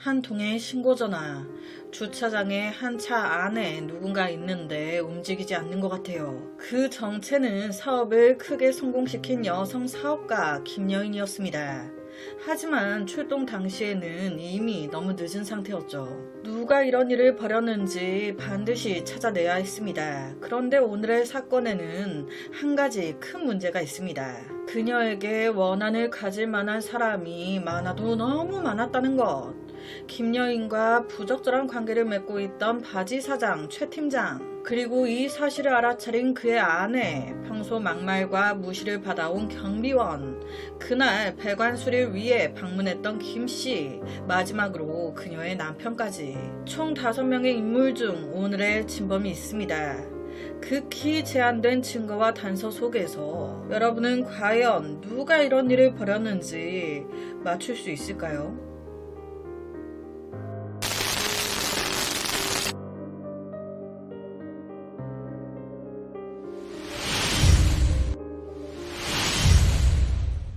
한 통의 신고전화. 주차장에 한 차 안에 누군가 있는데 움직이지 않는 것 같아요. 그 정체는 사업을 크게 성공시킨 여성 사업가 김여인이었습니다. 하지만 출동 당시에는 이미 너무 늦은 상태였죠. 누가 이런 일을 벌였는지 반드시 찾아내야 했습니다. 그런데 오늘의 사건에는 한 가지 큰 문제가 있습니다. 그녀에게 원한을 가질 만한 사람이 많아도 너무 많았다는 것. 김여인과 부적절한 관계를 맺고 있던 바지 사장 최 팀장, 그리고 이 사실을 알아차린 그의 아내, 평소 막말과 무시를 받아온 경비원, 그날 배관 수리를 위해 방문했던 김씨, 마지막으로 그녀의 남편까지 총 5명의 인물 중 오늘의 진범이 있습니다. 극히 제한된 증거와 단서 속에서 여러분은 과연 누가 이런 일을 벌였는지 맞출 수 있을까요?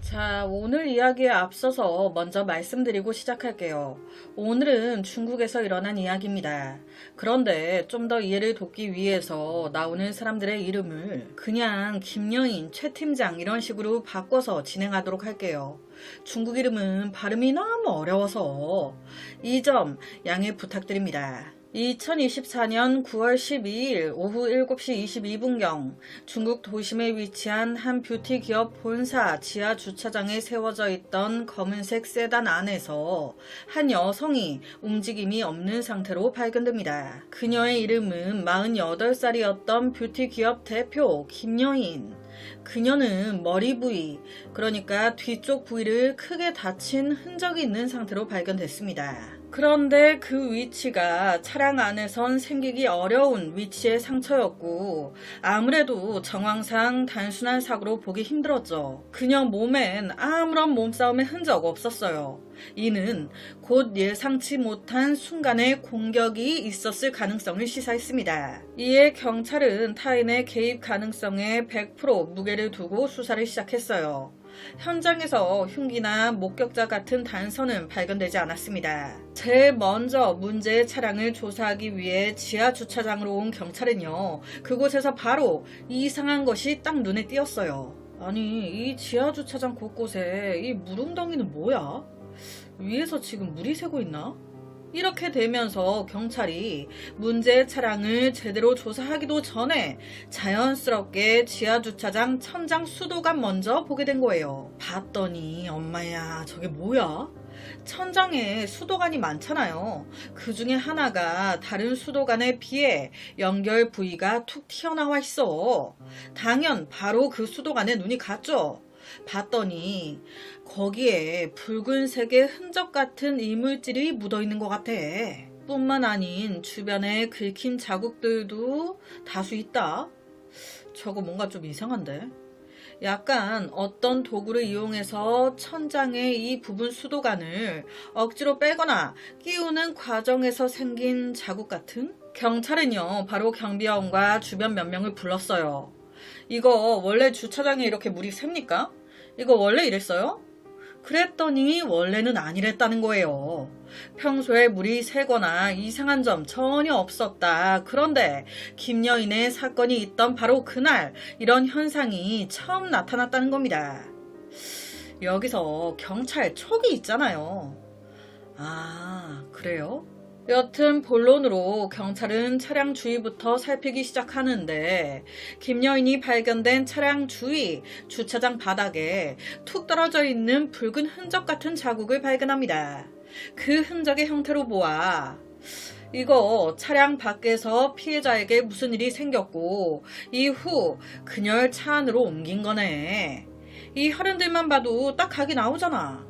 자, 오늘 이야기에 앞서서 먼저 말씀드리고 시작할게요. 오늘은 중국에서 일어난 이야기입니다. 그런데 좀 더 이해를 돕기 위해서 나오는 사람들의 이름을 그냥 김여인, 최 팀장 이런 식으로 바꿔서 진행하도록 할게요. 중국 이름은 발음이 너무 어려워서 이 점 양해 부탁드립니다. 2024년 9월 12일 오후 7시 22분경 중국 도심에 위치한 한 뷰티 기업 본사 지하 주차장에 세워져 있던 검은색 세단 안에서 한 여성이 움직임이 없는 상태로 발견됩니다. 그녀의 이름은 48살이었던 뷰티 기업 대표 김여인. 그녀는 머리 부위, 그러니까 뒤쪽 부위를 크게 다친 흔적이 있는 상태로 발견됐습니다. 그런데 그 위치가 차량 안에선 생기기 어려운 위치의 상처였고 아무래도 정황상 단순한 사고로 보기 힘들었죠. 그녀 몸엔 아무런 몸싸움의 흔적 없었어요. 이는 곧 예상치 못한 순간의 공격이 있었을 가능성을 시사했습니다. 이에 경찰은 타인의 개입 가능성에 100% 무게를 두고 수사를 시작했어요. 현장에서 흉기나 목격자 같은 단서는 발견되지 않았습니다. 제일 먼저 문제의 차량을 조사하기 위해 지하 주차장으로 온 경찰은요, 그곳에서 바로 이상한 것이 딱 눈에 띄었어요. 아니, 이 지하 주차장 곳곳에 이 물웅덩이는 뭐야? 위에서 지금 물이 새고 있나? 이렇게 되면서 경찰이 문제의 차량을 제대로 조사하기도 전에 자연스럽게 지하주차장 천장 수도관 먼저 보게 된 거예요. 봤더니 엄마야, 저게 뭐야? 천장에 수도관이 많잖아요. 그 중에 하나가 다른 수도관에 비해 연결 부위가 툭 튀어나와 있어. 당연 바로 그 수도관에 눈이 갔죠. 봤더니 거기에 붉은색의 흔적 같은 이물질이 묻어있는 것 같아. 뿐만 아닌 주변에 긁힌 자국들도 다수 있다. 저거 뭔가 좀 이상한데? 약간 어떤 도구를 이용해서 천장의 이 부분 수도관을 억지로 빼거나 끼우는 과정에서 생긴 자국 같은? 경찰은요, 바로 경비원과 주변 몇 명을 불렀어요. 이거 원래 주차장에 이렇게 물이 샙니까? 이거 원래 이랬어요? 그랬더니 원래는 아니랬다는 거예요. 평소에 물이 새거나 이상한 점 전혀 없었다. 그런데 김여인의 사건이 있던 바로 그날 이런 현상이 처음 나타났다는 겁니다. 여기서 경찰 촉이 있잖아요. 아, 그래요? 여튼 본론으로 경찰은 차량 주위부터 살피기 시작하는데 김여인이 발견된 차량 주위 주차장 바닥에 툭 떨어져 있는 붉은 흔적 같은 자국을 발견합니다. 그 흔적의 형태로 보아 이거 차량 밖에서 피해자에게 무슨 일이 생겼고 이후 그녀를 차 안으로 옮긴 거네. 이 혈흔들만 봐도 딱 각이 나오잖아.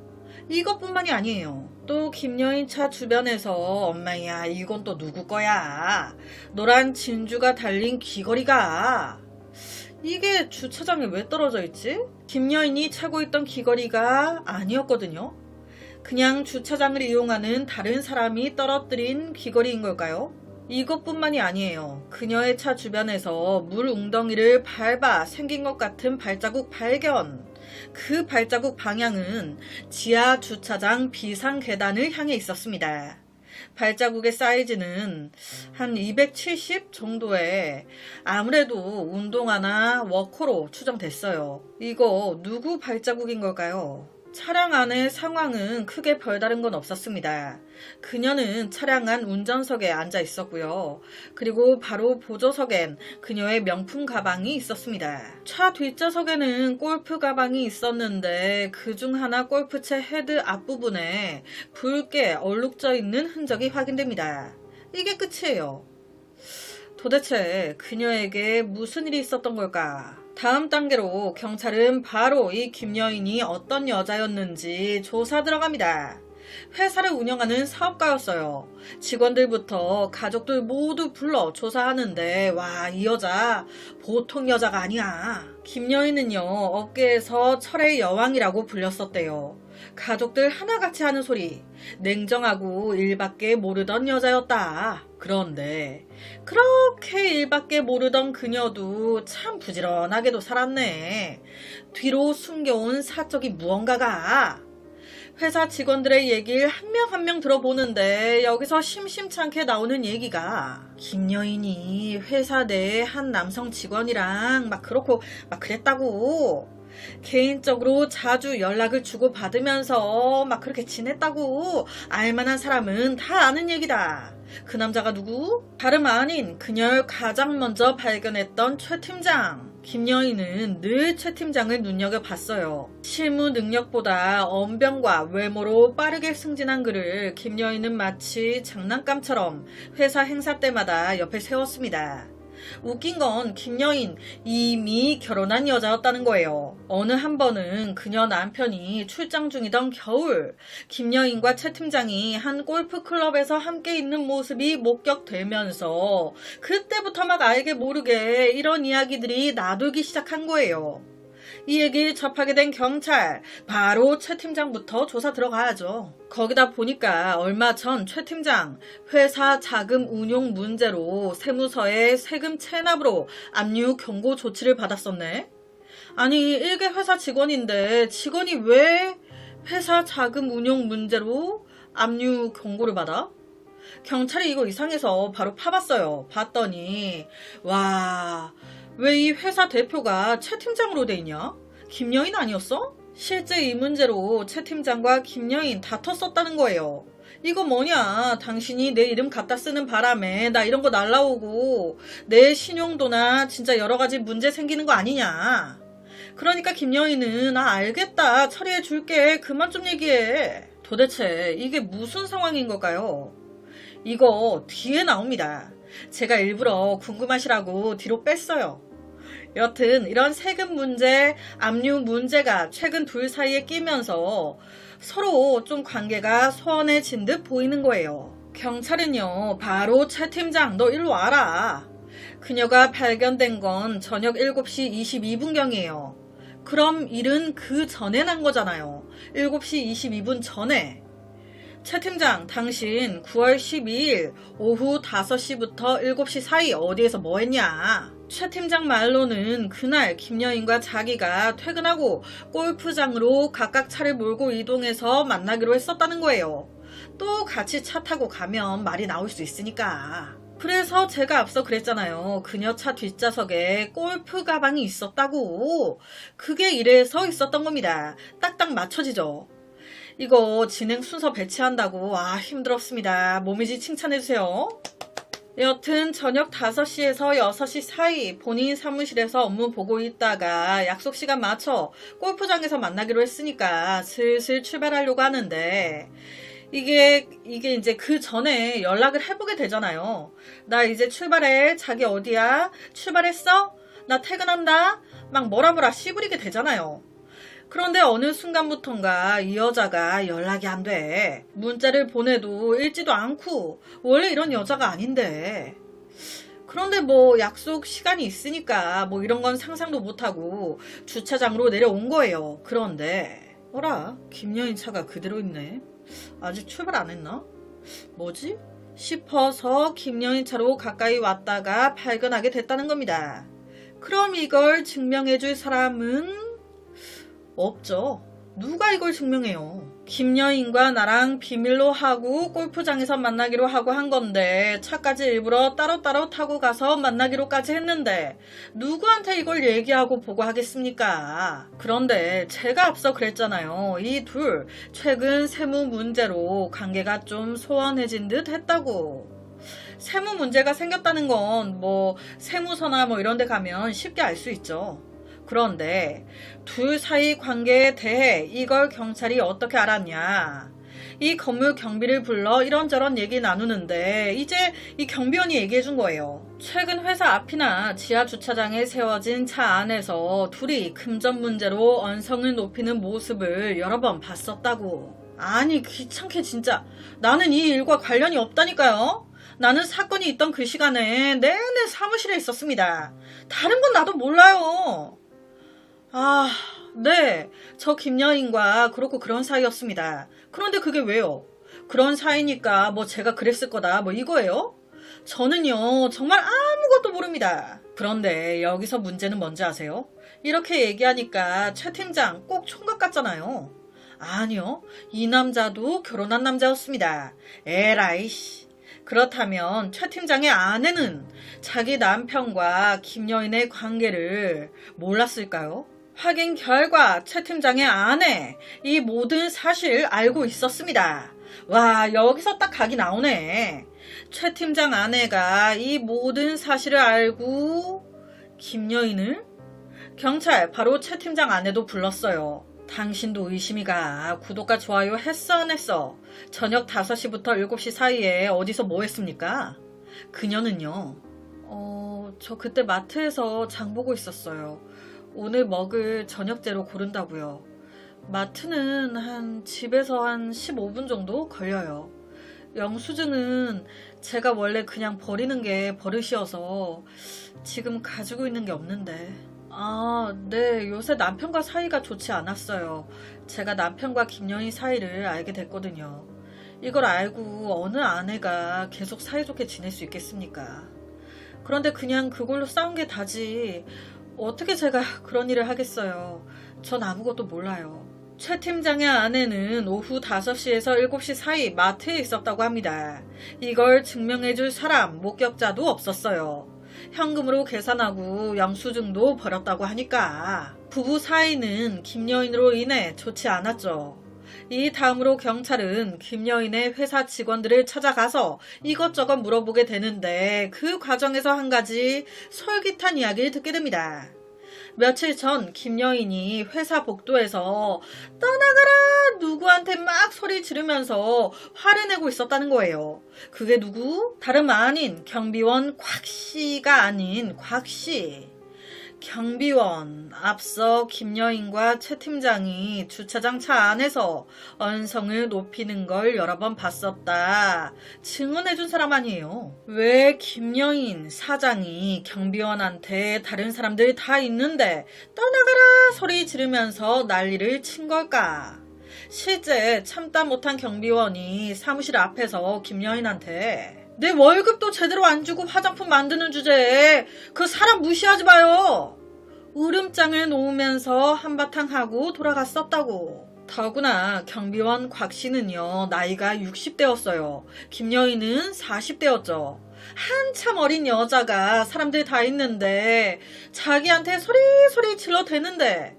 이것뿐만이 아니에요. 또 김여인 차 주변에서 엄마야, 이건 또 누구 거야? 노란 진주가 달린 귀걸이가. 이게 주차장에 왜 떨어져 있지? 김여인이 차고 있던 귀걸이가 아니었거든요. 그냥 주차장을 이용하는 다른 사람이 떨어뜨린 귀걸이인 걸까요? 이것뿐만이 아니에요. 그녀의 차 주변에서 물 웅덩이를 밟아 생긴 것 같은 발자국 발견. 그 발자국 방향은 지하 주차장 비상 계단을 향해 있었습니다. 발자국의 사이즈는 한 270 정도에 아무래도 운동화나 워커로 추정됐어요. 이거 누구 발자국인 걸까요? 차량 안의 상황은 크게 별다른 건 없었습니다. 그녀는 차량 안 운전석에 앉아 있었고요. 그리고 바로 보조석엔 그녀의 명품 가방이 있었습니다. 차 뒷좌석에는 골프 가방이 있었는데 그중 하나 골프채 헤드 앞부분에 붉게 얼룩져 있는 흔적이 확인됩니다. 이게 끝이에요. 도대체 그녀에게 무슨 일이 있었던 걸까? 다음 단계로 경찰은 바로 이 김여인이 어떤 여자였는지 조사 들어갑니다. 회사를 운영하는 사업가였어요. 직원들부터 가족들 모두 불러 조사하는데 와, 이 여자 보통 여자가 아니야. 김여인은요, 업계에서 철의 여왕이라고 불렸었대요. 가족들 하나같이 하는 소리, 냉정하고 일밖에 모르던 여자였다. 그런데 그렇게 일밖에 모르던 그녀도 참 부지런하게도 살았네. 뒤로 숨겨온 사적이 무언가가. 회사 직원들의 얘기를 한 명 한 명 들어보는데 여기서 심심찮게 나오는 얘기가 김여인이 회사 내에 한 남성 직원이랑 막 그렇고 막 그랬다고. 개인적으로 자주 연락을 주고받으면서 막 그렇게 지냈다고. 알만한 사람은 다 아는 얘기다. 그 남자가 누구? 다름 아닌 그녀를 가장 먼저 발견했던 최 팀장. 김여인은 늘 최 팀장을 눈여겨봤어요. 실무 능력보다 언변과 외모로 빠르게 승진한 그를 김여인은 마치 장난감처럼 회사 행사 때마다 옆에 세웠습니다. 웃긴 건 김여인 이미 결혼한 여자였다는 거예요. 어느 한 번은 그녀 남편이 출장 중이던 겨울, 김여인과 최 팀장이 한 골프클럽에서 함께 있는 모습이 목격되면서 그때부터 막 알게 모르게 이런 이야기들이 나돌기 시작한 거예요. 이 얘기를 접하게 된 경찰, 바로 최 팀장부터 조사 들어가야죠. 거기다 보니까 얼마 전 최 팀장 회사 자금 운용 문제로 세무서에 세금 체납으로 압류 경고 조치를 받았었네. 아니, 일개 회사 직원인데 직원이 왜 회사 자금 운용 문제로 압류 경고를 받아? 경찰이 이거 이상해서 바로 파봤어요. 봤더니 와, 왜 이 회사 대표가 최 팀장으로 돼 있냐? 김여인 아니었어? 실제 이 문제로 최 팀장과 김여인 다퉜었다는 거예요. 이거 뭐냐, 당신이 내 이름 갖다 쓰는 바람에 나 이런 거 날라오고 내 신용도나 진짜 여러 가지 문제 생기는 거 아니냐. 그러니까 김여인은 알겠다, 처리해 줄게, 그만 좀 얘기해. 도대체 이게 무슨 상황인 걸까요? 이거 뒤에 나옵니다. 제가 일부러 궁금하시라고 뒤로 뺐어요. 여튼 이런 세금 문제, 압류 문제가 최근 둘 사이에 끼면서 서로 좀 관계가 소원해진 듯 보이는 거예요. 경찰은요, 바로 최 팀장 너 일로 와라. 그녀가 발견된 건 저녁 7시 22분경이에요. 그럼 일은 그 전에 난 거잖아요. 7시 22분 전에. 최 팀장, 당신 9월 12일 오후 5시부터 7시 사이 어디에서 뭐 했냐? 최 팀장 말로는 그날 김여인과 자기가 퇴근하고 골프장으로 각각 차를 몰고 이동해서 만나기로 했었다는 거예요. 또 같이 차 타고 가면 말이 나올 수 있으니까. 그래서 제가 앞서 그랬잖아요. 그녀 차 뒷좌석에 골프 가방이 있었다고. 그게 이래서 있었던 겁니다. 딱딱 맞춰지죠. 이거 진행 순서 배치한다고 힘들었습니다. 모미지 칭찬해주세요. 여튼 저녁 5시에서 6시 사이 본인 사무실에서 업무 보고 있다가 약속 시간 맞춰 골프장에서 만나기로 했으니까 슬슬 출발하려고 하는데 이게 이제 그 전에 연락을 해보게 되잖아요. 나 이제 출발해. 자기 어디야? 출발했어? 나 퇴근한다? 막 뭐라 씨부리게 되잖아요. 그런데 어느 순간부턴가 이 여자가 연락이 안 돼. 문자를 보내도 읽지도 않고 원래 이런 여자가 아닌데. 그런데 뭐 약속 시간이 있으니까 뭐 이런 건 상상도 못하고 주차장으로 내려온 거예요. 그런데 어라, 김여인 차가 그대로 있네. 아직 출발 안 했나? 뭐지? 싶어서 김여인 차로 가까이 왔다가 발견하게 됐다는 겁니다. 그럼 이걸 증명해줄 사람은 없죠. 누가 이걸 증명해요? 김여인과 나랑 비밀로 하고 골프장에서 만나기로 하고 한 건데 차까지 일부러 따로따로 타고 가서 만나기로까지 했는데 누구한테 이걸 얘기하고 보고하겠습니까? 그런데 제가 앞서 그랬잖아요. 이 둘 최근 세무 문제로 관계가 좀 소원해진 듯 했다고. 세무 문제가 생겼다는 건 뭐 세무서나 뭐 이런 데 가면 쉽게 알 수 있죠. 그런데 둘 사이 관계에 대해 이걸 경찰이 어떻게 알았냐. 이 건물 경비를 불러 이런저런 얘기 나누는데 이제 이 경비원이 얘기해 준 거예요. 최근 회사 앞이나 지하 주차장에 세워진 차 안에서 둘이 금전 문제로 언성을 높이는 모습을 여러 번 봤었다고. 아니 귀찮게 진짜. 나는 이 일과 관련이 없다니까요. 나는 사건이 있던 그 시간에 내내 사무실에 있었습니다. 다른 건 나도 몰라요. 아, 네. 저 김여인과 그렇고 그런 사이였습니다. 그런데 그게 왜요? 그런 사이니까 뭐 제가 그랬을 거다 뭐 이거예요? 저는요 정말 아무것도 모릅니다. 그런데 여기서 문제는 뭔지 아세요? 이렇게 얘기하니까 최 팀장 꼭 총각 같잖아요. 아니요. 이 남자도 결혼한 남자였습니다. 에라이씨. 그렇다면 최 팀장의 아내는 자기 남편과 김여인의 관계를 몰랐을까요? 확인 결과 최 팀장의 아내 이 모든 사실 알고 있었습니다. 와 여기서 딱 각이 나오네. 최 팀장 아내가 이 모든 사실을 알고 김여인을? 경찰 바로 최 팀장 아내도 불렀어요. 당신도 의심이 가. 구독과 좋아요 했어 안 했어? 저녁 5시부터 7시 사이에 어디서 뭐 했습니까? 그녀는요. 저 그때 마트에서 장 보고 있었어요. 오늘 먹을 저녁재료 고른다고요. 마트는 집에서 한 15분 정도 걸려요. 영수증은 제가 원래 그냥 버리는 게 버릇이어서 지금 가지고 있는 게 없는데. 아, 네. 요새 남편과 사이가 좋지 않았어요. 제가 남편과 김여인 사이를 알게 됐거든요. 이걸 알고 어느 아내가 계속 사이좋게 지낼 수 있겠습니까? 그런데 그냥 그걸로 싸운 게 다지. 어떻게 제가 그런 일을 하겠어요. 전 아무것도 몰라요. 최 팀장의 아내는 오후 5시에서 7시 사이 마트에 있었다고 합니다. 이걸 증명해줄 사람, 목격자도 없었어요. 현금으로 계산하고 영수증도 버렸다고 하니까 부부 사이는 김여인으로 인해 좋지 않았죠. 이 다음으로 경찰은 김여인의 회사 직원들을 찾아가서 이것저것 물어보게 되는데 그 과정에서 한 가지 솔깃한 이야기를 듣게 됩니다. 며칠 전 김여인이 회사 복도에서 떠나가라 누구한테 막 소리 지르면서 화를 내고 있었다는 거예요. 그게 누구? 다름 아닌 경비원 곽씨가 아닌 곽씨. 경비원, 앞서 김여인과 최 팀장이 주차장 차 안에서 언성을 높이는 걸 여러 번 봤었다. 증언해준 사람 아니에요. 왜 김여인 사장이 경비원한테 다른 사람들 다 있는데 떠나가라 소리 지르면서 난리를 친 걸까? 실제 참다 못한 경비원이 사무실 앞에서 김여인한테 내 월급도 제대로 안 주고 화장품 만드는 주제에 그 사람 무시하지 마요. 울음장을 놓으면서 한바탕 하고 돌아갔었다고. 더구나 경비원 곽씨는요 나이가 60대였어요. 김여인은 40대였죠. 한참 어린 여자가 사람들 다 있는데 자기한테 소리소리 질러대는데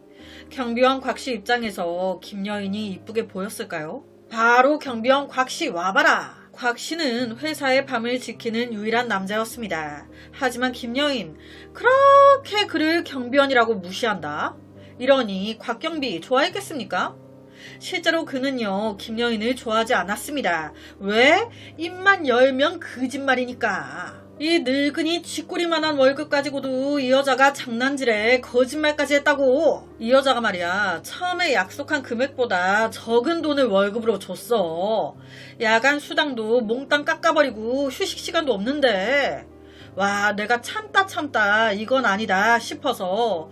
경비원 곽씨 입장에서 김여인이 이쁘게 보였을까요? 바로 경비원 곽씨 와봐라. 곽씨는 회사의 밤을 지키는 유일한 남자였습니다. 하지만 김여인 그렇게 그를 경비원이라고 무시한다? 이러니 곽경비 좋아했겠습니까? 실제로 그는요 김여인을 좋아하지 않았습니다. 왜? 입만 열면 거짓말이니까. 이 늙은이 쥐꼬리만한 월급 가지고도 이 여자가 장난질에 거짓말까지 했다고. 이 여자가 말이야 처음에 약속한 금액보다 적은 돈을 월급으로 줬어. 야간 수당도 몽땅 깎아버리고 휴식 시간도 없는데 와 내가 참다 이건 아니다 싶어서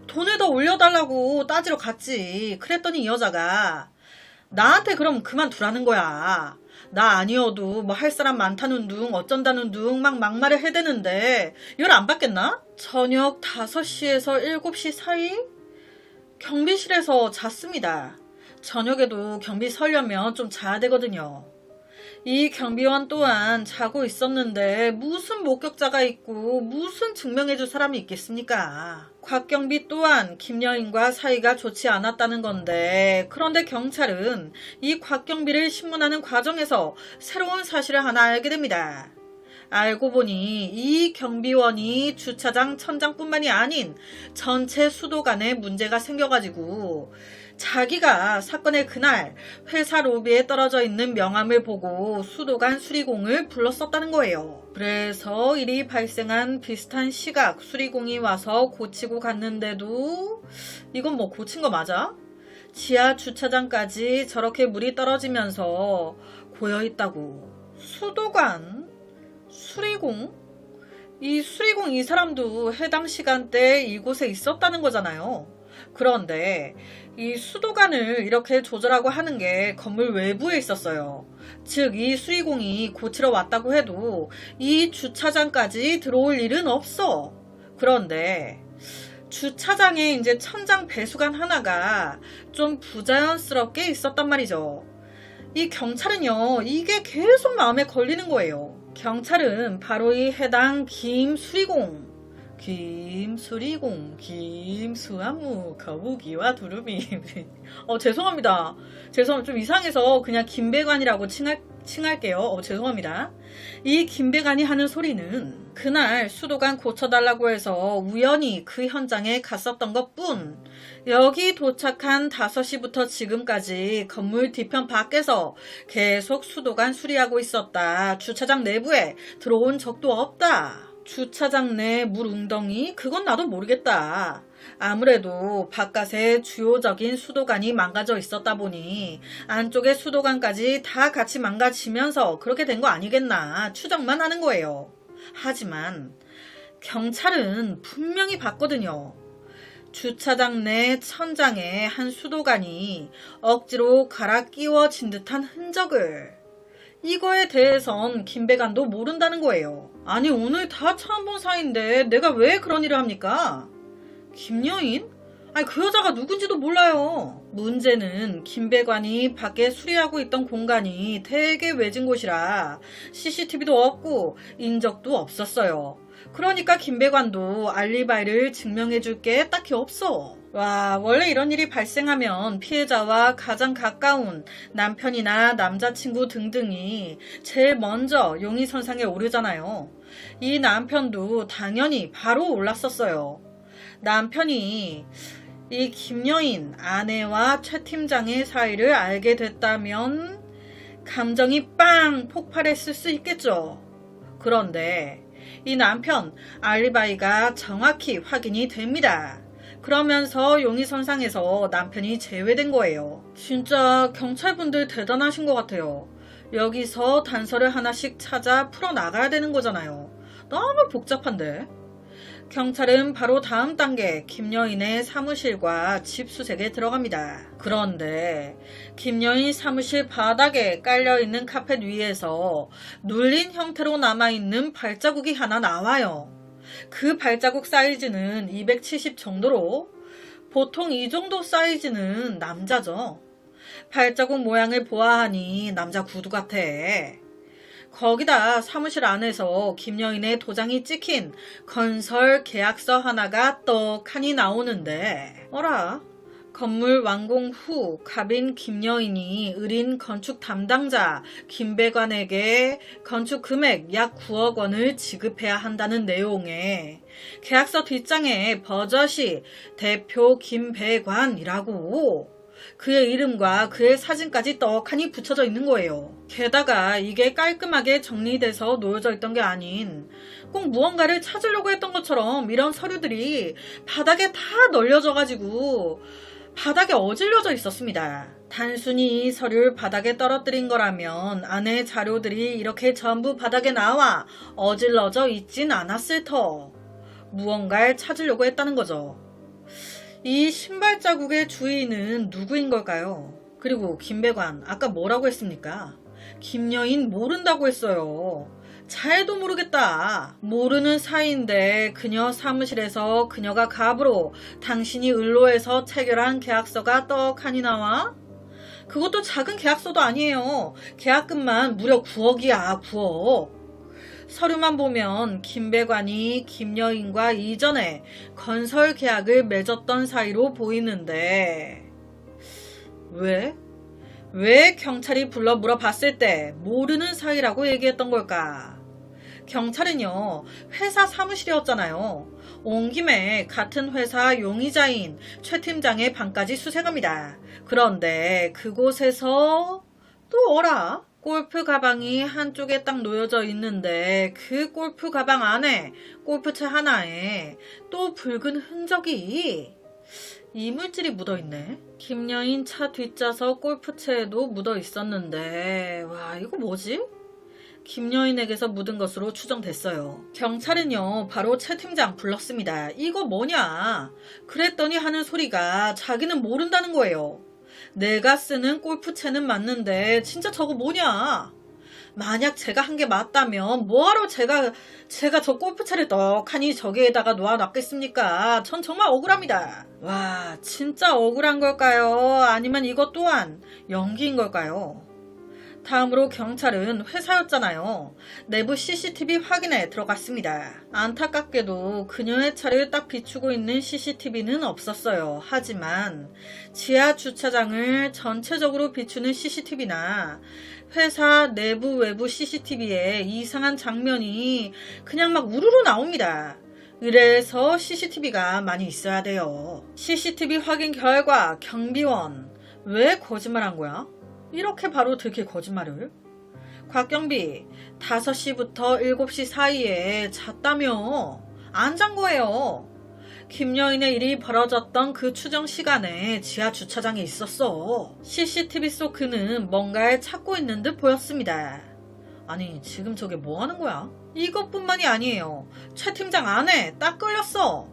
돈을 더 올려달라고 따지러 갔지. 그랬더니 이 여자가 나한테 그럼 그만두라는 거야. 나 아니어도 뭐 할 사람 많다는 둥 어쩐다는 둥 막 막말을 해대는데 열 안 받겠나? 저녁 5시에서 7시 사이? 경비실에서 잤습니다. 저녁에도 경비 서려면 좀 자야 되거든요. 이 경비원 또한 자고 있었는데 무슨 목격자가 있고 무슨 증명해줄 사람이 있겠습니까? 곽경비 또한 김여인과 사이가 좋지 않았다는 건데, 그런데 경찰은 이 곽경비를 신문하는 과정에서 새로운 사실을 하나 알게 됩니다. 알고 보니 이 경비원이 주차장 천장뿐만이 아닌 전체 수도관에 문제가 생겨가지고 자기가 사건의 그날 회사 로비에 떨어져 있는 명함을 보고 수도관 수리공을 불렀었다는 거예요. 그래서 일이 발생한 비슷한 시각 수리공이 와서 고치고 갔는데도 이건 뭐 고친 거 맞아? 지하 주차장까지 저렇게 물이 떨어지면서 고여있다고. 수도관? 수리공? 이 수리공 이 사람도 해당 시간대에 이곳에 있었다는 거잖아요. 그런데 이 수도관을 이렇게 조절하고 하는 게 건물 외부에 있었어요. 즉 이 수리공이 고치러 왔다고 해도 이 주차장까지 들어올 일은 없어. 그런데 주차장에 이제 천장 배수관 하나가 좀 부자연스럽게 있었단 말이죠. 이 경찰은요, 이게 계속 마음에 걸리는 거예요. 경찰은 바로 이 해당 김수리공, 김수아무, 거북이와 두루미. 죄송합니다. 좀 이상해서 그냥 김배관이라고 칭할게요. 죄송합니다. 이 김배관이 하는 소리는 그날 수도관 고쳐달라고 해서 우연히 그 현장에 갔었던 것뿐, 여기 도착한 5시부터 지금까지 건물 뒤편 밖에서 계속 수도관 수리하고 있었다. 주차장 내부에 들어온 적도 없다. 주차장 내 물 웅덩이? 그건 나도 모르겠다. 아무래도 바깥에 주요적인 수도관이 망가져 있었다 보니 안쪽의 수도관까지 다 같이 망가지면서 그렇게 된 거 아니겠나 추정만 하는 거예요. 하지만 경찰은 분명히 봤거든요. 주차장 내 천장에 한 수도관이 억지로 갈아 끼워진 듯한 흔적을. 이거에 대해선 김배관도 모른다는 거예요. 아니, 오늘 다 처음 본 사이인데 내가 왜 그런 일을 합니까? 김여인? 아니, 그 여자가 누군지도 몰라요. 문제는 김배관이 밖에 수리하고 있던 공간이 되게 외진 곳이라 CCTV도 없고 인적도 없었어요. 그러니까 김배관도 알리바이를 증명해줄 게 딱히 없어. 와, 원래 이런 일이 발생하면 피해자와 가장 가까운 남편이나 남자친구 등등이 제일 먼저 용의선상에 오르잖아요. 이 남편도 당연히 바로 올랐었어요. 남편이 이 김여인 아내와 최 팀장의 사이를 알게 됐다면 감정이 빵 폭발했을 수 있겠죠. 그런데 이 남편 알리바이가 정확히 확인이 됩니다. 그러면서 용의선상에서 남편이 제외된 거예요. 진짜 경찰분들 대단하신 것 같아요. 여기서 단서를 하나씩 찾아 풀어나가야 되는 거잖아요. 너무 복잡한데. 경찰은 바로 다음 단계 김여인의 사무실과 집 수색에 들어갑니다. 그런데 김여인 사무실 바닥에 깔려있는 카펫 위에서 눌린 형태로 남아있는 발자국이 하나 나와요. 그 발자국 사이즈는 270 정도로, 보통 이 정도 사이즈는 남자죠. 발자국 모양을 보아하니 남자 구두 같아. 거기다 사무실 안에서 김여인의 도장이 찍힌 건설 계약서 하나가 떡하니 나오는데, 어라? 건물 완공 후 갑인 김여인이 을인 건축 담당자 김배관에게 건축 금액 약 9억 원을 지급해야 한다는 내용에 계약서 뒷장에 버젓이 대표 김배관이라고 그의 이름과 그의 사진까지 떡하니 붙여져 있는 거예요. 게다가 이게 깔끔하게 정리돼서 놓여져 있던 게 아닌 꼭 무언가를 찾으려고 했던 것처럼 이런 서류들이 바닥에 다 널려져가지고 바닥에 어질러져 있었습니다. 단순히 이 서류를 바닥에 떨어뜨린 거라면 안에 자료들이 이렇게 전부 바닥에 나와 어질러져 있진 않았을 터. 무언가를 찾으려고 했다는 거죠. 이 신발 자국의 주인은 누구인 걸까요? 그리고 김배관 아까 뭐라고 했습니까? 김여인 모른다고 했어요. 잘도 모르겠다. 모르는 사이인데 그녀 사무실에서 그녀가 갑으로 당신이 을로에서 체결한 계약서가 떡하니 나와? 그것도 작은 계약서도 아니에요. 계약금만 무려 9억이야, 9억. 서류만 보면 김배관이 김여인과 이전에 건설 계약을 맺었던 사이로 보이는데 왜? 왜 경찰이 불러 물어봤을 때 모르는 사이라고 얘기했던 걸까? 경찰은요, 회사 사무실이었잖아요. 온 김에 같은 회사 용의자인 최 팀장의 방까지 수색합니다. 그런데 그곳에서 또 어라? 골프 가방이 한쪽에 딱 놓여져 있는데 그 골프 가방 안에 골프채 하나에 또 붉은 흔적이 이물질이 묻어있네. 김여인 차 뒷좌석 골프채에도 묻어 있었는데 와 이거 뭐지? 김여인에게서 묻은 것으로 추정됐어요. 경찰은요 바로 최 팀장 불렀습니다. 이거 뭐냐? 그랬더니 하는 소리가 자기는 모른다는 거예요. 내가 쓰는 골프채는 맞는데 진짜 저거 뭐냐? 만약 제가 한 게 맞다면 뭐하러 제가 저 골프채를 떡하니 저기에다가 놓아놨겠습니까? 전 정말 억울합니다. 와 진짜 억울한 걸까요? 아니면 이것 또한 연기인 걸까요? 다음으로 경찰은 회사였잖아요. 내부 CCTV 확인에 들어갔습니다. 안타깝게도 그녀의 차를 딱 비추고 있는 CCTV는 없었어요. 하지만 지하 주차장을 전체적으로 비추는 CCTV나 회사 내부 외부 CCTV에 이상한 장면이 그냥 막 우르르 나옵니다. 이래서 CCTV가 많이 있어야 돼요. CCTV 확인 결과 경비원 왜 거짓말한 거야? 이렇게 바로 들킬 거짓말을? 곽경비 5시부터 7시 사이에 잤다며? 안 잔 거예요. 김여인의 일이 벌어졌던 그 추정 시간에 지하 주차장에 있었어. CCTV 속 그는 뭔가를 찾고 있는 듯 보였습니다. 아니 지금 저게 뭐 하는 거야? 이것뿐만이 아니에요. 최 팀장 안에 딱 끌렸어.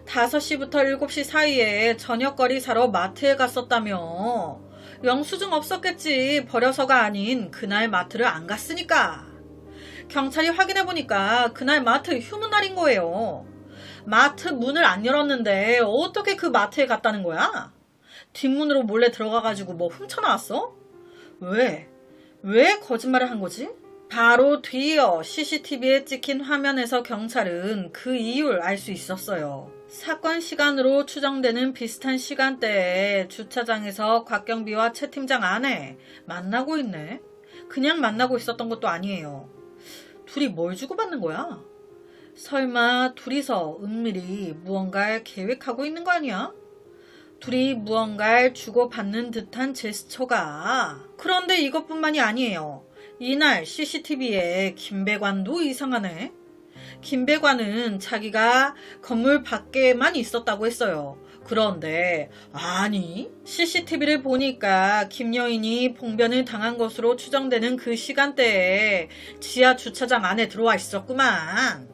5시부터 7시 사이에 저녁거리 사러 마트에 갔었다며. 영수증 없었겠지. 버려서가 아닌 그날 마트를 안 갔으니까. 경찰이 확인해보니까 그날 마트 휴무날인 거예요. 마트 문을 안 열었는데 어떻게 그 마트에 갔다는 거야? 뒷문으로 몰래 들어가가지고 뭐 훔쳐나왔어? 왜? 왜 거짓말을 한 거지? 바로 뒤이어 CCTV에 찍힌 화면에서 경찰은 그 이유를 알 수 있었어요. 사건 시간으로 추정되는 비슷한 시간대에 주차장에서 곽경비와 최 팀장 안에 만나고 있네. 그냥 만나고 있었던 것도 아니에요. 둘이 뭘 주고받는 거야? 설마 둘이서 은밀히 무언가를 계획하고 있는 거 아니야? 둘이 무언가를 주고받는 듯한 제스처가. 그런데 이것뿐만이 아니에요. 이날 CCTV에 김배관도 이상하네. 김배관은 자기가 건물 밖에만 있었다고 했어요. 그런데 아니 CCTV를 보니까 김여인이 봉변을 당한 것으로 추정되는 그 시간대에 지하 주차장 안에 들어와 있었구만.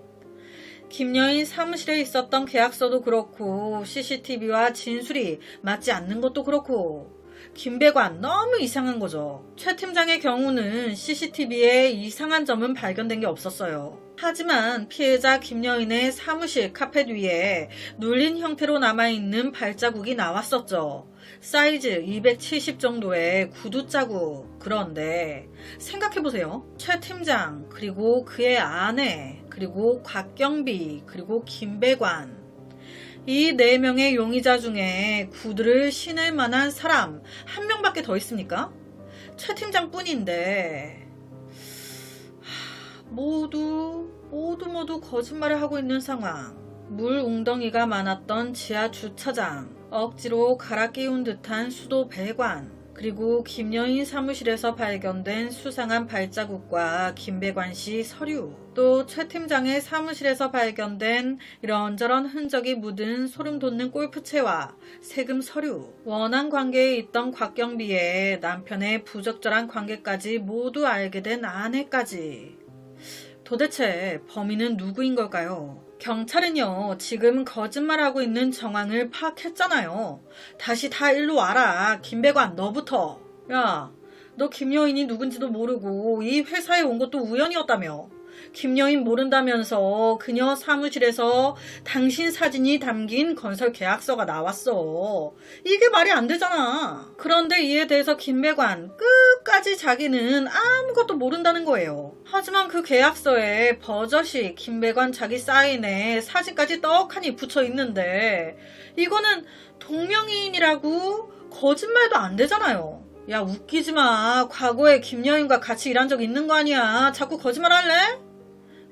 김여인 사무실에 있었던 계약서도 그렇고 CCTV와 진술이 맞지 않는 것도 그렇고 김배관 너무 이상한 거죠. 최 팀장의 경우는 CCTV에 이상한 점은 발견된 게 없었어요. 하지만 피해자 김여인의 사무실 카펫 위에 눌린 형태로 남아있는 발자국이 나왔었죠. 사이즈 270 정도의 구두 자국. 그런데 생각해보세요. 최 팀장, 그리고 그의 아내, 그리고 곽경비, 그리고 김배관. 이 4명의 용의자 중에 구두를 신을 만한 사람 한 명밖에 더 있습니까? 최 팀장 뿐인데 모두 거짓말을 하고 있는 상황. 물 웅덩이가 많았던 지하 주차장, 억지로 갈아 끼운 듯한 수도 배관, 그리고 김여인 사무실에서 발견된 수상한 발자국과 김배관 씨 서류, 또 최 팀장의 사무실에서 발견된 이런저런 흔적이 묻은 소름 돋는 골프채와 세금 서류, 원한 관계에 있던 곽경비의 남편의 부적절한 관계까지 모두 알게 된 아내까지. 도대체 범인은 누구인 걸까요? 경찰은요, 지금 거짓말하고 있는 정황을 파악했잖아요. 다시 다 일로 와라. 김배관, 너부터. 야, 너 김여인이 누군지도 모르고 이 회사에 온 것도 우연이었다며. 김여인 모른다면서 그녀 사무실에서 당신 사진이 담긴 건설 계약서가 나왔어. 이게 말이 안 되잖아. 그런데 이에 대해서 김배관 끝까지 자기는 아무것도 모른다는 거예요. 하지만 그 계약서에 버젓이 김배관 자기 사인에 사진까지 떡하니 붙여 있는데 이거는 동명이인이라고 거짓말도 안 되잖아요. 야, 웃기지 마. 과거에 김여인과 같이 일한 적 있는 거 아니야. 자꾸 거짓말 할래?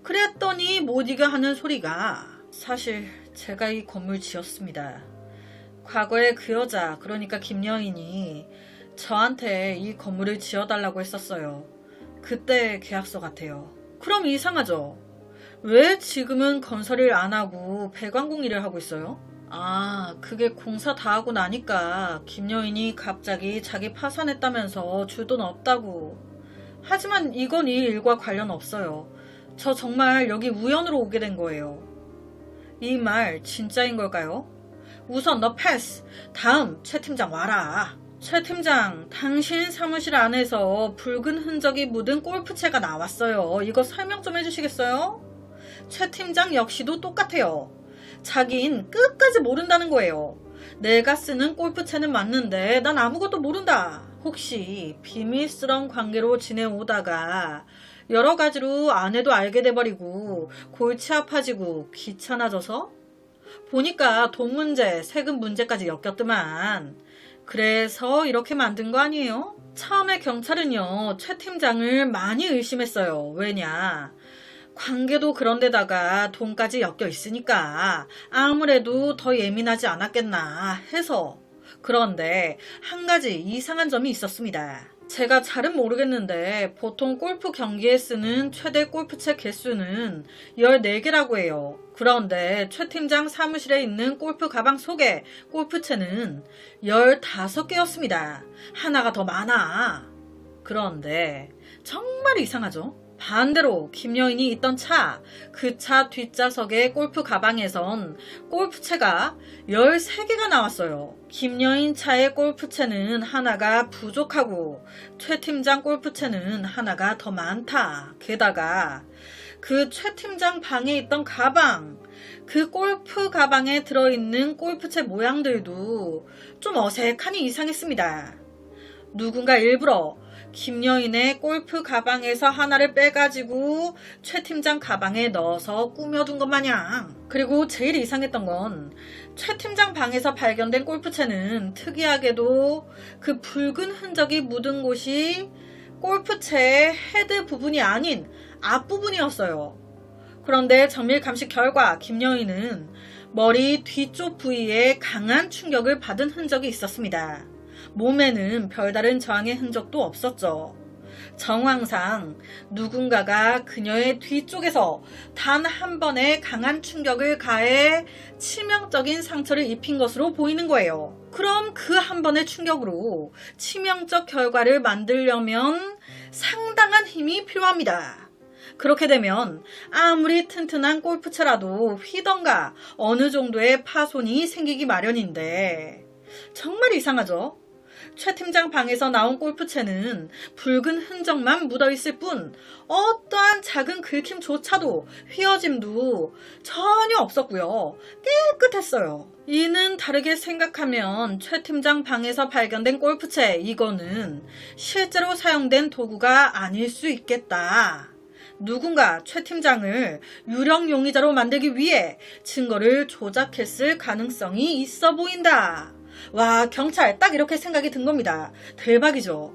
그랬더니 모디가 하는 소리가 사실 제가 이 건물 지었습니다. 과거에 그 여자, 그러니까 김여인이 저한테 이 건물을 지어달라고 했었어요. 그때 계약서 같아요. 그럼 이상하죠? 왜 지금은 건설을 안 하고 배관공 일을 하고 있어요? 아, 그게 공사 다 하고 나니까 김여인이 갑자기 자기 파산했다면서 줄 돈 없다고. 하지만 이건 이 일과 관련 없어요. 저 정말 여기 우연으로 오게 된 거예요. 이 말 진짜인 걸까요? 우선 너 패스. 다음 최 팀장 와라. 최 팀장, 당신 사무실 안에서 붉은 흔적이 묻은 골프채가 나왔어요. 이거 설명 좀 해주시겠어요? 최 팀장 역시도 똑같아요. 자긴 끝까지 모른다는 거예요. 내가 쓰는 골프채는 맞는데 난 아무것도 모른다. 혹시 비밀스러운 관계로 지내오다가 여러 가지로 아내도 알게 돼버리고 골치 아파지고 귀찮아져서? 보니까 돈 문제, 세금 문제까지 엮였더만. 그래서 이렇게 만든 거 아니에요? 처음에 경찰은요, 최 팀장을 많이 의심했어요. 왜냐? 관계도 그런데다가 돈까지 엮여 있으니까 아무래도 더 예민하지 않았겠나 해서. 그런데 한 가지 이상한 점이 있었습니다. 제가 잘은 모르겠는데 보통 골프 경기에 쓰는 최대 골프채 개수는 14개라고 해요. 그런데 최 팀장 사무실에 있는 골프 가방 속에 골프채는 15개였습니다. 하나가 더 많아. 그런데 정말 이상하죠? 반대로 김여인이 있던 차, 그 차 뒷좌석의 골프 가방에선 골프채가 13개가 나왔어요. 김여인 차의 골프채는 하나가 부족하고 최 팀장 골프채는 하나가 더 많다. 게다가 그 최 팀장 방에 있던 가방, 그 골프 가방에 들어있는 골프채 모양들도 좀 어색하니 이상했습니다. 누군가 일부러 김여인의 골프 가방에서 하나를 빼가지고 최 팀장 가방에 넣어서 꾸며둔 것 마냥. 그리고 제일 이상했던 건 최 팀장 방에서 발견된 골프채는 특이하게도 그 붉은 흔적이 묻은 곳이 골프채의 헤드 부분이 아닌 앞부분이었어요. 그런데 정밀 감식 결과 김여인은 머리 뒤쪽 부위에 강한 충격을 받은 흔적이 있었습니다. 몸에는 별다른 저항의 흔적도 없었죠. 정황상 누군가가 그녀의 뒤쪽에서 단 한 번의 강한 충격을 가해 치명적인 상처를 입힌 것으로 보이는 거예요. 그럼 그 한 번의 충격으로 치명적 결과를 만들려면 상당한 힘이 필요합니다. 그렇게 되면 아무리 튼튼한 골프채라도 휘던가 어느 정도의 파손이 생기기 마련인데 정말 이상하죠? 최 팀장 방에서 나온 골프채는 붉은 흔적만 묻어있을 뿐 어떠한 작은 긁힘조차도 휘어짐도 전혀 없었고요. 깨끗했어요. 이는 다르게 생각하면 최 팀장 방에서 발견된 골프채, 이거는 실제로 사용된 도구가 아닐 수 있겠다. 누군가 최 팀장을 유령 용의자로 만들기 위해 증거를 조작했을 가능성이 있어 보인다. 와, 경찰 딱 이렇게 생각이 든 겁니다. 대박이죠.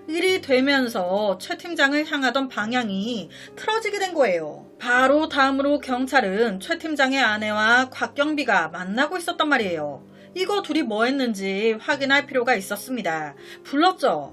일이 되면서 최 팀장을 향하던 방향이 틀어지게 된 거예요. 바로 다음으로 경찰은 최 팀장의 아내와 곽경비가 만나고 있었단 말이에요. 이거 둘이 뭐 했는지 확인할 필요가 있었습니다. 불렀죠.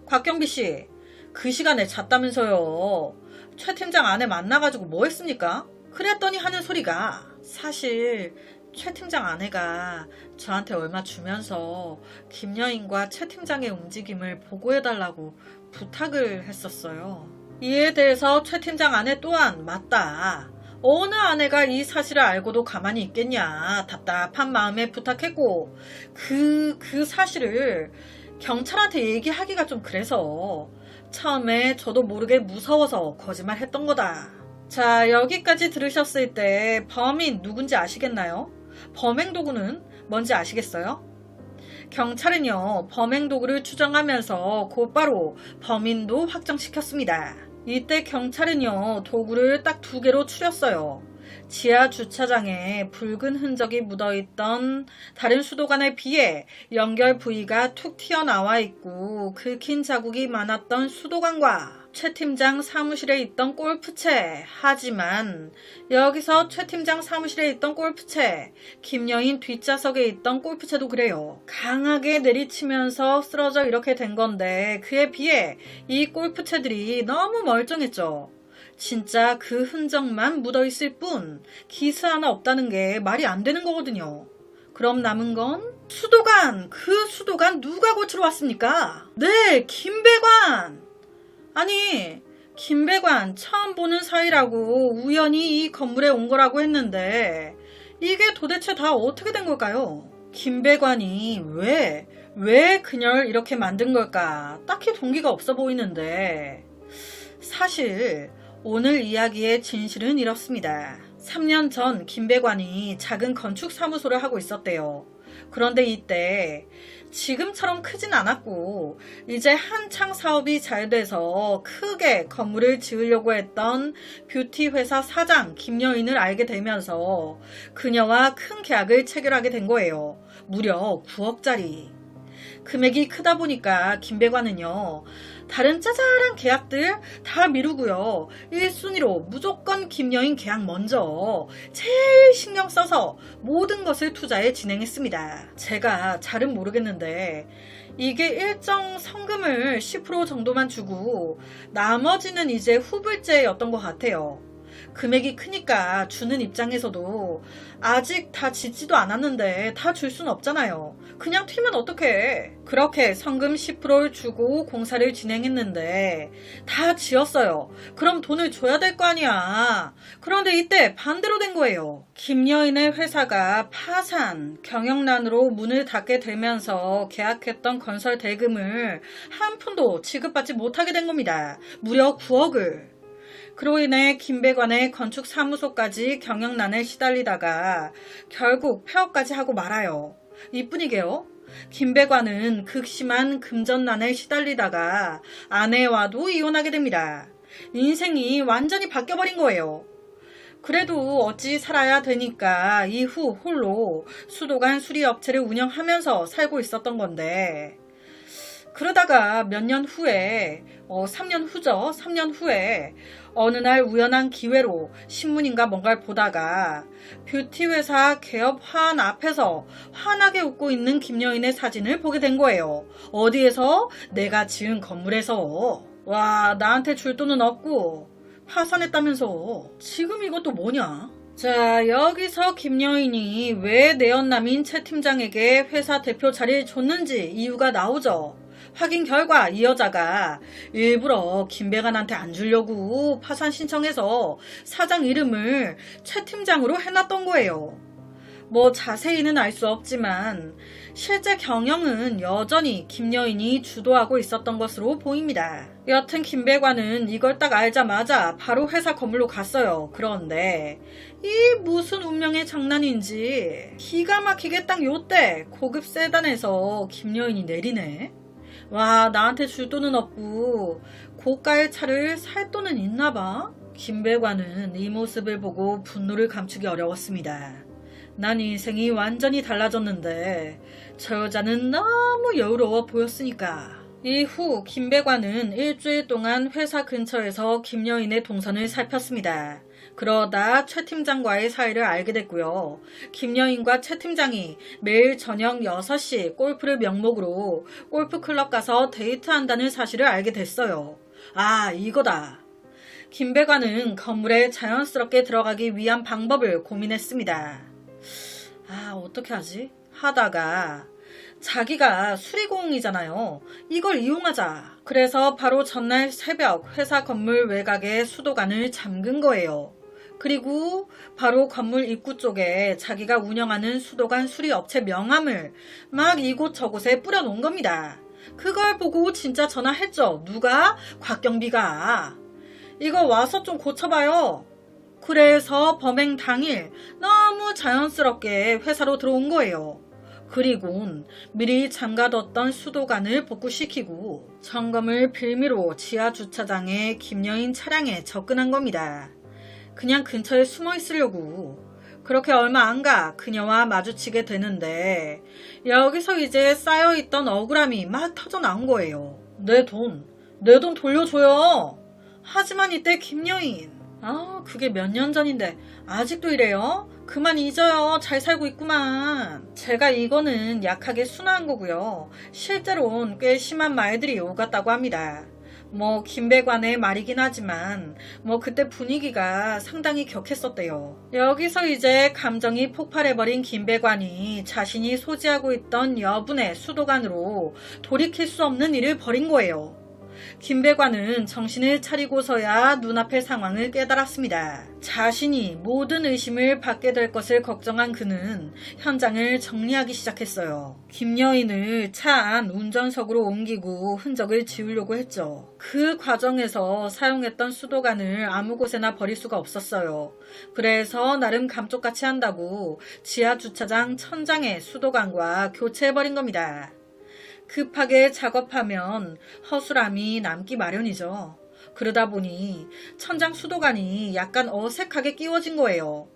곽경비 씨, 그 시간에 잤다면서요. 최 팀장 아내 만나가지고 뭐 했습니까? 그랬더니 하는 소리가 사실 최 팀장 아내가 저한테 얼마 주면서 김여인과 최 팀장의 움직임을 보고해달라고 부탁을 했었어요. 이에 대해서 최 팀장 아내 또한 맞다. 어느 아내가 이 사실을 알고도 가만히 있겠냐. 답답한 마음에 부탁했고 그 사실을 경찰한테 얘기하기가 좀 그래서 처음에 저도 모르게 무서워서 거짓말했던 거다. 자, 여기까지 들으셨을 때 범인 누군지 아시겠나요? 범행 도구는 뭔지 아시겠어요? 경찰은요, 범행 도구를 추정하면서 곧바로 범인도 확정시켰습니다. 이때 경찰은요, 도구를 딱 2개로 추렸어요. 지하 주차장에 붉은 흔적이 묻어있던 다른 수도관에 비해 연결 부위가 툭 튀어나와 있고 긁힌 자국이 많았던 수도관과 최 팀장 사무실에 있던 골프채. 하지만 여기서 최 팀장 사무실에 있던 골프채, 김여인 뒷좌석에 있던 골프채도 그래요. 강하게 내리치면서 쓰러져 이렇게 된 건데 그에 비해 이 골프채들이 너무 멀쩡했죠. 진짜 그 흔적만 묻어있을 뿐 기스 하나 없다는 게 말이 안 되는 거거든요. 그럼 남은 건 수도관. 그 수도관 누가 고치러 왔습니까? 네, 김배관. 아니, 김배관 처음 보는 사이라고 우연히 이 건물에 온 거라고 했는데 이게 도대체 다 어떻게 된 걸까요? 김배관이 왜 그녀를 이렇게 만든 걸까? 딱히 동기가 없어 보이는데 사실 오늘 이야기의 진실은 이렇습니다. 3년 전 김배관이 작은 건축 사무소를 하고 있었대요. 그런데 이때 지금처럼 크진 않았고 이제 한창 사업이 잘 돼서 크게 건물을 지으려고 했던 뷰티 회사 사장 김여인을 알게 되면서 그녀와 큰 계약을 체결하게 된 거예요. 무려 9억짜리. 금액이 크다 보니까 김배관은요, 다른 짜잘한 계약들 다 미루고요. 1순위로 무조건 김여인 계약 먼저 제일 신경 써서 모든 것을 투자에 진행했습니다. 제가 잘은 모르겠는데 이게 일정 성금을 10% 정도만 주고 나머지는 이제 후불제였던 것 같아요. 금액이 크니까 주는 입장에서도 아직 다 짓지도 않았는데 다 줄 순 없잖아요. 그냥 튀면 어떡해. 그렇게 성금 10%를 주고 공사를 진행했는데 다 지었어요. 그럼 돈을 줘야 될 거 아니야. 그런데 이때 반대로 된 거예요. 김여인의 회사가 파산, 경영난으로 문을 닫게 되면서 계약했던 건설 대금을 한 푼도 지급받지 못하게 된 겁니다. 무려 9억을. 그로 인해 김배관의 건축사무소까지 경영난에 시달리다가 결국 폐업까지 하고 말아요. 이뿐이게요. 김배관은 극심한 금전난에 시달리다가 아내와도 이혼하게 됩니다. 인생이 완전히 바뀌어버린 거예요. 그래도 어찌 살아야 되니까 이후 홀로 수도관 수리업체를 운영하면서 살고 있었던 건데 그러다가 몇 년 후에 3년 후죠. 3년 후에 어느 날 우연한 기회로 신문인가 뭔가를 보다가 뷰티 회사 개업 화환 앞에서 환하게 웃고 있는 김여인의 사진을 보게 된 거예요. 어디에서? 내가 지은 건물에서. 와, 나한테 줄 돈은 없고 파산했다면서. 지금 이것도 뭐냐? 자, 여기서 김여인이 왜 내연남인 최 팀장에게 회사 대표 자리를 줬는지 이유가 나오죠. 확인 결과 이 여자가 일부러 김배관한테 안 주려고 파산 신청해서 사장 이름을 최 팀장으로 해놨던 거예요. 뭐 자세히는 알 수 없지만 실제 경영은 여전히 김여인이 주도하고 있었던 것으로 보입니다. 여튼 김배관은 이걸 딱 알자마자 바로 회사 건물로 갔어요. 그런데 이 무슨 운명의 장난인지 기가 막히게 딱 요때 고급 세단에서 김여인이 내리네. 와, 나한테 줄 돈은 없고 고가의 차를 살 돈은 있나 봐. 김배관은 이 모습을 보고 분노를 감추기 어려웠습니다. 난 인생이 완전히 달라졌는데 저 여자는 너무 여유로워 보였으니까. 이후 김배관은 일주일 동안 회사 근처에서 김여인의 동선을 살폈습니다. 그러다 최 팀장과의 사이를 알게 됐고요. 김여인과 최 팀장이 매일 저녁 6시 골프를 명목으로 골프클럽 가서 데이트한다는 사실을 알게 됐어요. 아, 이거다. 김배관은 건물에 자연스럽게 들어가기 위한 방법을 고민했습니다. 아, 어떻게 하지? 하다가 자기가 수리공이잖아요. 이걸 이용하자. 그래서 바로 전날 새벽 회사 건물 외곽에 수도관을 잠근 거예요. 그리고 바로 건물 입구 쪽에 자기가 운영하는 수도관 수리업체 명함을 막 이곳저곳에 뿌려놓은 겁니다. 그걸 보고 진짜 전화했죠. 누가? 곽경비가. 이거 와서 좀 고쳐봐요. 그래서 범행 당일 너무 자연스럽게 회사로 들어온 거예요. 그리곤 미리 잠가뒀던 수도관을 복구시키고 점검을 빌미로 지하 주차장에 김여인 차량에 접근한 겁니다. 그냥 근처에 숨어 있으려고. 그렇게 얼마 안 가 그녀와 마주치게 되는데 여기서 이제 쌓여있던 억울함이 막 터져 나온 거예요. 내 돈 돌려줘요. 하지만 이때 김여인, 그게 몇 년 전인데 아직도 이래요? 그만 잊어요. 잘 살고 있구만. 제가 이거는 약하게 순화한 거고요. 실제로는 꽤 심한 말들이 오갔다고 합니다. 김배관의 말이긴 하지만 그때 분위기가 상당히 격했었대요. 여기서 이제 감정이 폭발해버린 김배관이 자신이 소지하고 있던 여분의 수도관으로 돌이킬 수 없는 일을 벌인 거예요. 김배관은 정신을 차리고서야 눈앞의 상황을 깨달았습니다. 자신이 모든 의심을 받게 될 것을 걱정한 그는 현장을 정리하기 시작했어요. 김여인을 차 안 운전석으로 옮기고 흔적을 지우려고 했죠. 그 과정에서 사용했던 수도관을 아무 곳에나 버릴 수가 없었어요. 그래서 나름 감쪽같이 한다고 지하 주차장 천장의 수도관과 교체해버린 겁니다. 급하게 작업하면 허술함이 남기 마련이죠. 그러다 보니 천장 수도관이 약간 어색하게 끼워진 거예요.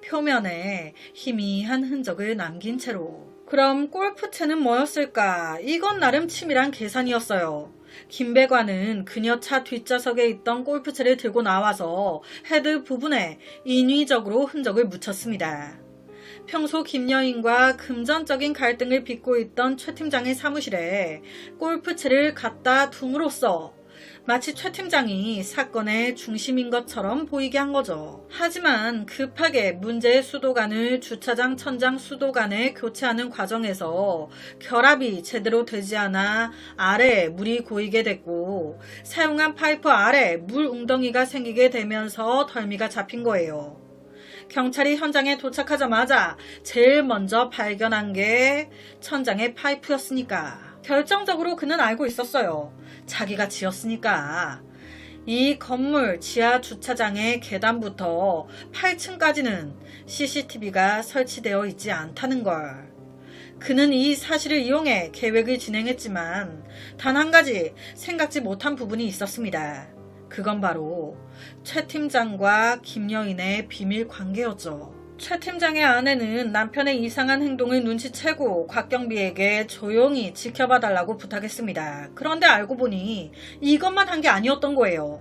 표면에 희미한 흔적을 남긴 채로. 그럼 골프채는 뭐였을까? 이건 나름 치밀한 계산이었어요. 김배관은 그녀 차 뒷좌석에 있던 골프채를 들고 나와서 헤드 부분에 인위적으로 흔적을 묻혔습니다. 평소 김여인과 금전적인 갈등을 빚고 있던 최 팀장의 사무실에 골프채를 갖다 둠으로써 마치 최 팀장이 사건의 중심인 것처럼 보이게 한 거죠. 하지만 급하게 문제의 수도관을 주차장 천장 수도관에 교체하는 과정에서 결합이 제대로 되지 않아 아래에 물이 고이게 됐고 사용한 파이프 아래 물 웅덩이가 생기게 되면서 덜미가 잡힌 거예요. 경찰이 현장에 도착하자마자 제일 먼저 발견한 게 천장의 파이프였으니까. 결정적으로 그는 알고 있었어요. 자기가 지었으니까. 이 건물 지하 주차장의 계단부터 8층까지는 CCTV가 설치되어 있지 않다는 걸. 그는 이 사실을 이용해 계획을 진행했지만 단 한 가지 생각지 못한 부분이 있었습니다. 그건 바로 최 팀장과 김여인의 비밀 관계였죠. 최 팀장의 아내는 남편의 이상한 행동을 눈치채고 곽경비에게 조용히 지켜봐 달라고 부탁했습니다. 그런데 알고 보니 이것만 한 게 아니었던 거예요.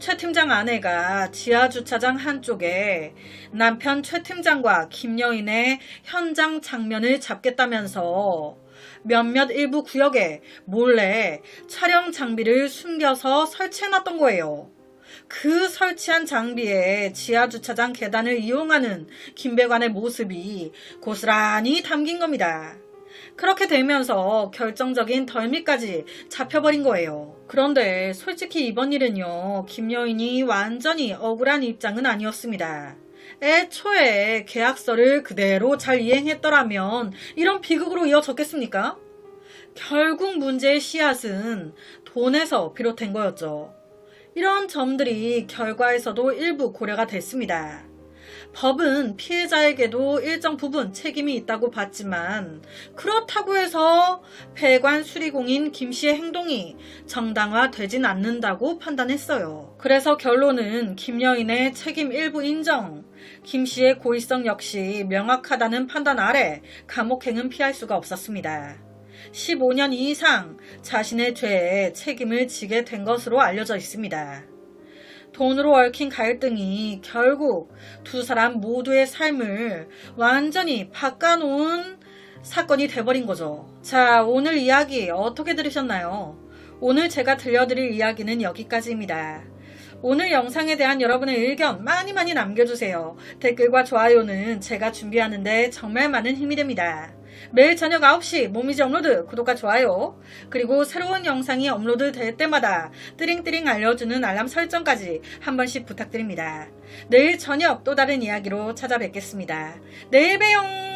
최 팀장 아내가 지하 주차장 한쪽에 남편 최 팀장과 김여인의 현장 장면을 잡겠다면서 몇몇 일부 구역에 몰래 촬영 장비를 숨겨서 설치해놨던 거예요. 그 설치한 장비에 지하 주차장 계단을 이용하는 김배관의 모습이 고스란히 담긴 겁니다. 그렇게 되면서 결정적인 덜미까지 잡혀버린 거예요. 그런데 솔직히 이번 일은요, 김여인이 완전히 억울한 입장은 아니었습니다. 애초에 계약서를 그대로 잘 이행했더라면 이런 비극으로 이어졌겠습니까? 결국 문제의 씨앗은 돈에서 비롯된 거였죠. 이런 점들이 결과에서도 일부 고려가 됐습니다. 법은 피해자에게도 일정 부분 책임이 있다고 봤지만 그렇다고 해서 배관 수리공인 김씨의 행동이 정당화되진 않는다고 판단했어요. 그래서 결론은 김여인의 책임 일부 인정, 김씨의 고의성 역시 명확하다는 판단 아래 감옥행은 피할 수가 없었습니다. 15년 이상 자신의 죄에 책임을 지게 된 것으로 알려져 있습니다. 돈으로 얽힌 갈등이 결국 두 사람 모두의 삶을 완전히 바꿔놓은 사건이 돼버린 거죠. 자, 오늘 이야기 어떻게 들으셨나요? 오늘 제가 들려드릴 이야기는 여기까지입니다. 오늘 영상에 대한 여러분의 의견 많이 남겨주세요. 댓글과 좋아요는 제가 준비하는데 정말 많은 힘이 됩니다. 매일 저녁 9시 몸이지 업로드 구독과 좋아요, 그리고 새로운 영상이 업로드 될 때마다 띠링띠링 알려주는 알람 설정까지 한 번씩 부탁드립니다. 내일 저녁 또 다른 이야기로 찾아뵙겠습니다. 내일 봬요.